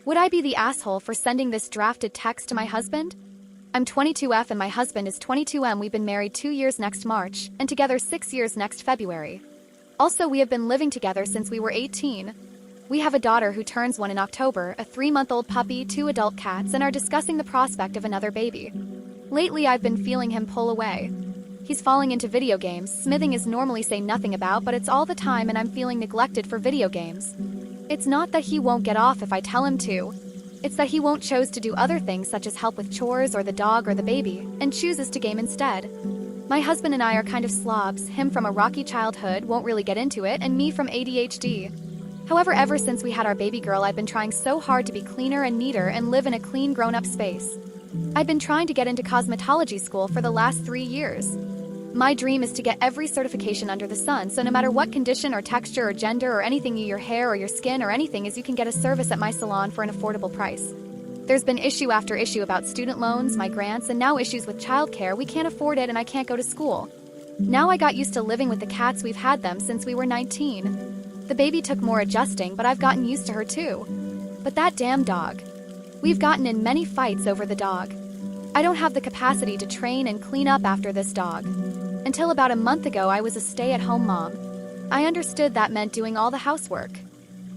Would I be the asshole for sending this drafted text to my husband? I'm 22F and my husband is 22M. We've been married 2 years next March, and together 6 years next February. Also, we have been living together since we were 18. We have a daughter who turns 1 in October, a 3-month-old puppy, 2 adult cats, and are discussing the prospect of another baby. Lately, I've been feeling him pull away. He's falling into video games, smithing is normally say nothing about, but it's all the time and I'm feeling neglected for video games. It's not that he won't get off if I tell him to. It's that he won't choose to do other things such as help with chores or the dog or the baby, and chooses to game instead. My husband and I are kind of slobs, him from a rocky childhood, won't really get into it, and me from ADHD. However, ever since we had our baby girl, I've been trying so hard to be cleaner and neater and live in a clean grown-up space. I've been trying to get into cosmetology school for the last 3 years. My dream is to get every certification under the sun, so no matter what condition or texture or gender or anything your hair or your skin or anything is, you can get a service at my salon for an affordable price. There's been issue after issue about student loans, my grants, and now issues with childcare. We can't afford it and I can't go to school. Now I got used to living with the cats. We've had them since we were 19. The baby took more adjusting, but I've gotten used to her too. But that damn dog. We've gotten in many fights over the dog. I don't have the capacity to train and clean up after this dog. Until about a month ago, I was a stay-at-home mom. I understood that meant doing all the housework.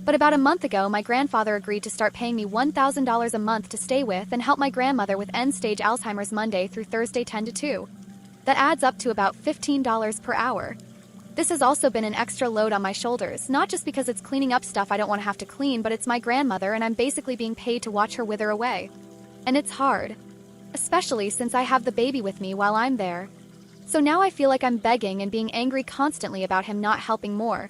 But about a month ago, my grandfather agreed to start paying me $1,000 a month to stay with and help my grandmother with end-stage Alzheimer's Monday through Thursday 10 to 2. That adds up to about $15 per hour. This has also been an extra load on my shoulders, not just because it's cleaning up stuff I don't want to have to clean, but it's my grandmother and I'm basically being paid to watch her wither away. And it's hard. Especially since I have the baby with me while I'm there. So now I feel like I'm begging and being angry constantly about him not helping more.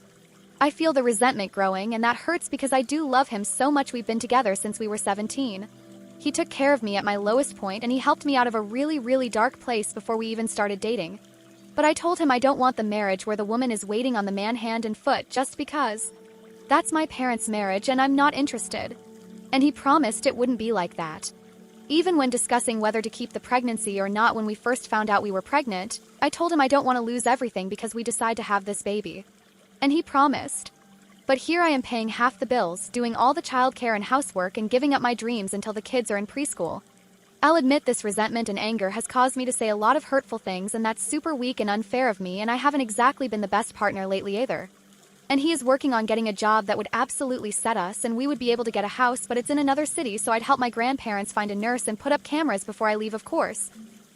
I feel the resentment growing, and that hurts because I do love him so much. We've been together since we were 17. He took care of me at my lowest point and he helped me out of a really, really dark place before we even started dating. But I told him I don't want the marriage where the woman is waiting on the man hand and foot just because. That's my parents' marriage and I'm not interested. And he promised it wouldn't be like that. Even when discussing whether to keep the pregnancy or not when we first found out we were pregnant, I told him I don't want to lose everything because we decide to have this baby. And he promised. But here I am paying half the bills, doing all the childcare and housework and giving up my dreams until the kids are in preschool. I'll admit this resentment and anger has caused me to say a lot of hurtful things, and that's super weak and unfair of me, and I haven't exactly been the best partner lately either. And he is working on getting a job that would absolutely set us, and we would be able to get a house, but it's in another city, so I'd help my grandparents find a nurse and put up cameras before I leave, of course.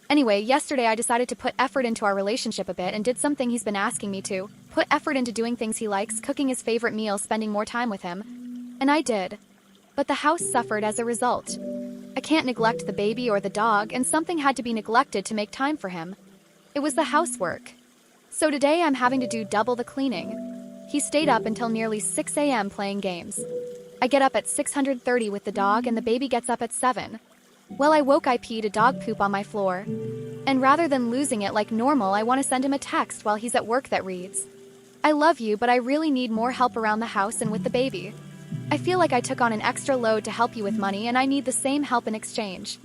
Anyway, yesterday I decided to put effort into our relationship a bit and did something he's been asking me to, put effort into doing things he likes, cooking his favorite meals, spending more time with him. And I did. But the house suffered as a result. I can't neglect the baby or the dog, and something had to be neglected to make time for him. It was the housework. So today I'm having to do double the cleaning. He stayed up until nearly 6 a.m. playing games. I get up at 6:30 with the dog and the baby gets up at 7. Well, I peed a dog poop on my floor. And rather than losing it like normal, I want to send him a text while he's at work that reads, "I love you, but I really need more help around the house and with the baby. I feel like I took on an extra load to help you with money and I need the same help in exchange.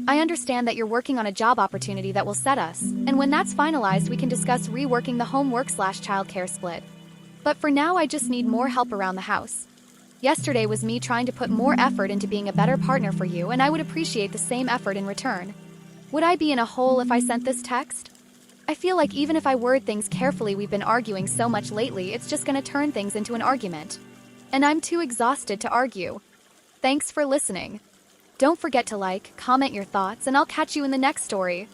I understand that you're working on a job opportunity that will set us, and when that's finalized we can discuss reworking the homework/childcare split. But for now I just need more help around the house. Yesterday was me trying to put more effort into being a better partner for you, and I would appreciate the same effort in return. Would I be in a hole if I sent this text? I feel like even if I word things carefully, we've been arguing so much lately, it's just gonna turn things into an argument. And I'm too exhausted to argue. Thanks for listening. Don't forget to like, comment your thoughts, and I'll catch you in the next story.